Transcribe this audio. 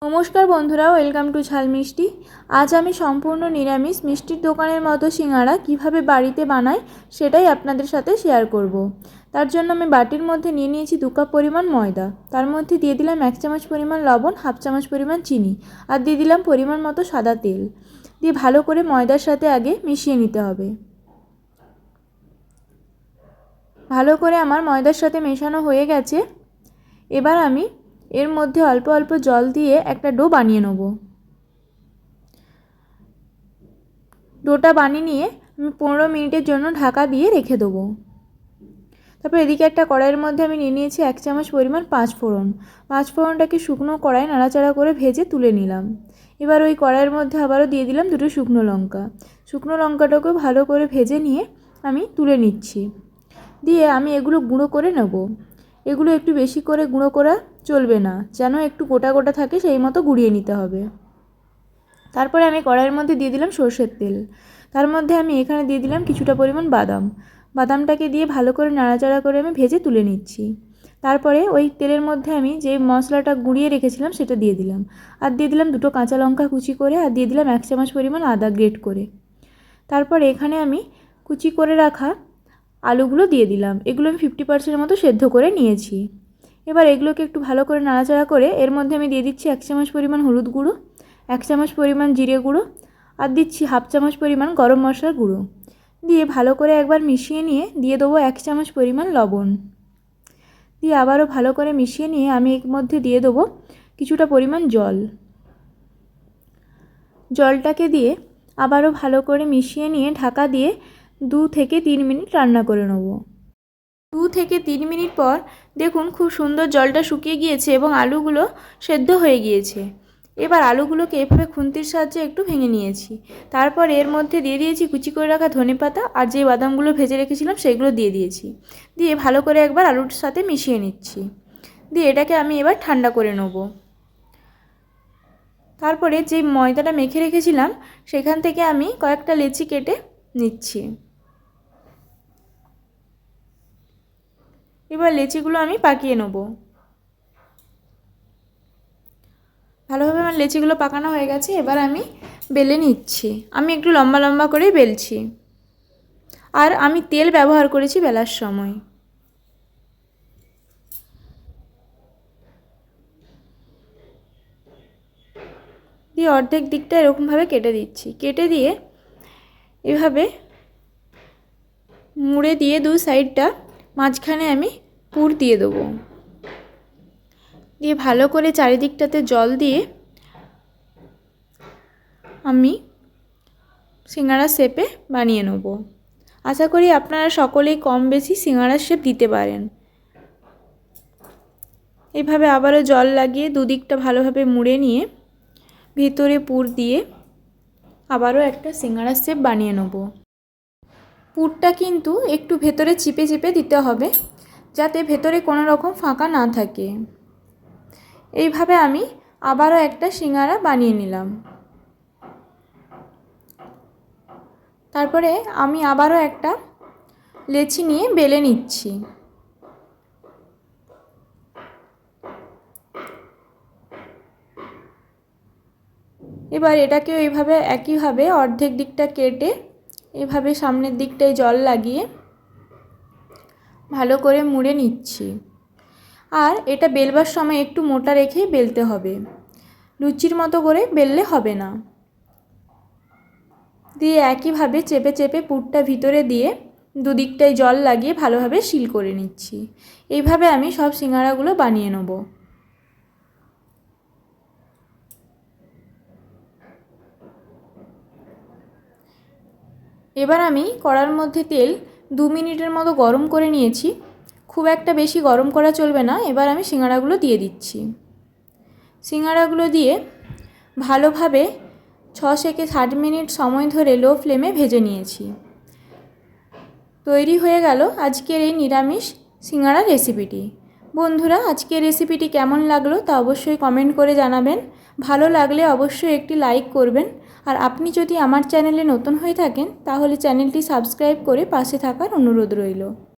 নমস্কার বন্ধুরা, welcome to ঝাল মিষ্টি। আজ আমি সম্পূর্ণ নিরামিষ মিষ্টির দোকানের মতো সিঙ্গাড়া কিভাবে বাড়িতে বানাই সেটাই আপনাদের সাথে শেয়ার করব। তার জন্য আমি বাটির মধ্যে নিয়ে নিয়েছি 2 কাপ পরিমাণ ময়দা। তার মধ্যে দিয়ে দিলাম 1 চামচ পরিমাণ লবণ, 1/2 চামচ পরিমাণ চিনি আর দিয়ে দিলাম পরিমাণ মতো সাদা তেল। দিয়ে ভালো করে ময়দার সাথে আগে মিশিয়ে নিতে হবে। ভালো করে আমার ময়দার সাথে মেশানো হয়ে গেছে। এবার আমি এর মধ্যে অল্প অল্প জল দিয়ে একটা ডো বানিয়ে নেব। ডোটা বানিয়ে নিয়ে আমি 15 মিনিটের জন্য ঢাকা দিয়ে রেখে দেবো। তারপর এদিকে একটা কড়াইয়ের মধ্যে আমি নিয়ে নিয়েছি 1 চামচ পরিমাণ 5 ফোড়ন। 5 ফোড়নটাকে শুকনো কড়াই নাড়াচাড়া করে ভেজে তুলে নিলাম। এবার ওই কড়াইয়ের মধ্যে আবারও দিয়ে দিলাম 2টো শুকনো লঙ্কা। শুকনো লঙ্কাটাকেও ভালো করে ভেজে নিয়ে আমি তুলে নিচ্ছি। দিয়ে আমি এগুলো গুঁড়ো করে নেব। এগুলো একটু বেশি করে গুঁড়ো করা চলবে না, যেন একটু গোটা গোটা থাকে সেই মতো গুঁড়িয়ে নিতে হবে। তারপরে আমি কড়াইয়ের মধ্যে দিয়ে দিলাম সরষের তেল। তার মধ্যে আমি এখানে দিয়ে দিলাম কিছুটা পরিমাণ বাদামটাকে দিয়ে ভালো করে নাড়াচাড়া করে আমি ভেজে তুলে নিচ্ছি। তারপরে ওই তেলের মধ্যে আমি যে মশলাটা গুঁড়িয়ে রেখেছিলাম সেটা দিয়ে দিলাম। আর দিয়ে দিলাম 2টো কাঁচা লঙ্কা কুচি করে, আর দিয়ে দিলাম 1 চামচ পরিমাণ আদা গ্রেট করে। তারপর এখানে আমি কুচি করে রাখা আলুগুলো দিয়ে দিলাম। এগুলো আমি 50% মতো সেদ্ধ করে নিয়েছি। এবার এগুলোকে একটু ভালো করে নাড়াচাড়া করে এর মধ্যে আমি দিয়ে দিচ্ছি 1 চামচ পরিমাণ হলুদ গুঁড়ো, 1 চামচ পরিমাণ জিরে গুঁড়ো আর দিচ্ছি 1/2 চামচ পরিমাণ গরম মশলার গুঁড়ো। দিয়ে ভালো করে একবার মিশিয়ে নিয়ে দিয়ে দেবো 1 চামচ পরিমাণ লবণ। দিয়ে আবারও ভালো করে মিশিয়ে নিয়ে আমি এর মধ্যে দিয়ে দেবো কিছুটা পরিমাণ জল। জলটাকে দিয়ে আবারও ভালো করে মিশিয়ে নিয়ে ঢাকা দিয়ে 2 থেকে 3 মিনিট রান্না করে নেব। 2 থেকে 3 মিনিট পর দেখুন খুব সুন্দর জলটা শুকিয়ে গিয়েছে এবং আলুগুলো সেদ্ধ হয়ে গিয়েছে। এবার আলুগুলোকে এভাবে খুন্তির সাহায্যে একটু ভেঙে নিয়েছি। তারপর এর মধ্যে দিয়ে দিয়েছি কুচি করে রাখা ধনেপাতা আর যে বাদামগুলো ভেজে রেখেছিলাম সেগুলো দিয়ে দিয়েছি। দিয়ে ভালো করে একবার আলুর সাথে মিশিয়ে নিচ্ছি। দিয়ে এটাকে আমি এবার ঠান্ডা করে নেব। তারপরে যে ময়দাটা মেখে রেখেছিলাম সেখান থেকে আমি কয়েকটা লেচি কেটে নিচ্ছি। এবার লেচিগুলো আমি পাকিয়ে নেব। ভালোভাবে আমার লেচিগুলো পাকানো হয়ে গেছে। এবার আমি বেলে নিচ্ছি। আমি একটু লম্বা লম্বা করেই বেলছি, আর আমি তেল ব্যবহার করেছি বেলার সময়। দিয়ে অর্ধেক দিকটা এরকমভাবে কেটে দিচ্ছি। কেটে দিয়ে এভাবে মুড়ে দিয়ে 2 সাইডটা মাঝখানে আমি পুর দিয়ে দেবো। দিয়ে ভালো করে চারিদিকটাতে জল দিয়ে আমি সিঙ্গাড়ার শেপে বানিয়ে নেব। আশা করি আপনারা সকলেই কম বেশি সিঙ্গাড়ার শেপ দিতে পারেন। এইভাবে আবারও জল লাগিয়ে দুদিকটা ভালোভাবে মুড়ে নিয়ে ভিতরে পুর দিয়ে আবারও একটা সিঙ্গাড়ার শেপ বানিয়ে নেব। পুরটা কিন্তু একটু ভেতরে চিপে চিপে দিতে হবে, যাতে ভেতরে কোনো রকম ফাঁকা না থাকে। এইভাবে আমি আবারও একটা সিঙ্গাড়া বানিয়ে নিলাম। তারপরে আমি আবারও একটা লেচি নিয়ে বেলে নিচ্ছি। এবার এটাকেও এইভাবে একইভাবে অর্ধেক দিকটা কেটে এভাবে সামনের দিকটায় জল লাগিয়ে ভালো করে মুড়ে নিচ্ছি। আর এটা বেলবার সময় একটু মোটা রেখেই বেলতে হবে, লুচির মতো করে বেললে হবে না। দিয়ে একইভাবে চেপে চেপে পুরটা ভিতরে দিয়ে দুদিকটায় জল লাগিয়ে ভালোভাবে সিল করে নিচ্ছি। এইভাবে আমি সব সিঙ্গাড়াগুলো বানিয়ে নেব। এবার আমি কড়ার মধ্যে তেল 2 মিনিটের মতো গরম করে নিয়েছি। খুব একটা বেশি গরম করা চলবে না। এবার আমি সিঙ্গাড়াগুলো দিয়ে দিচ্ছি। সিঙ্গাড়াগুলো দিয়ে ভালোভাবে 6 থেকে 7 মিনিট সময় ধরে লো ফ্লেমে ভেজে নিয়েছি। তৈরি হয়ে গেল আজকের এই নিরামিষ সিঙ্গাড়া রেসিপিটি। বন্ধুরা, আজকের রেসিপিটি কেমন লাগলো তা অবশ্যই কমেন্ট করে জানাবেন। ভালো লাগলে অবশ্যই একটি লাইক করবেন। আর আপনি যদি আমার চ্যানেলে নতুন হয়ে থাকেন তাহলে চ্যানেলটি সাবস্ক্রাইব করে পাশে থাকার অনুরোধ রইল।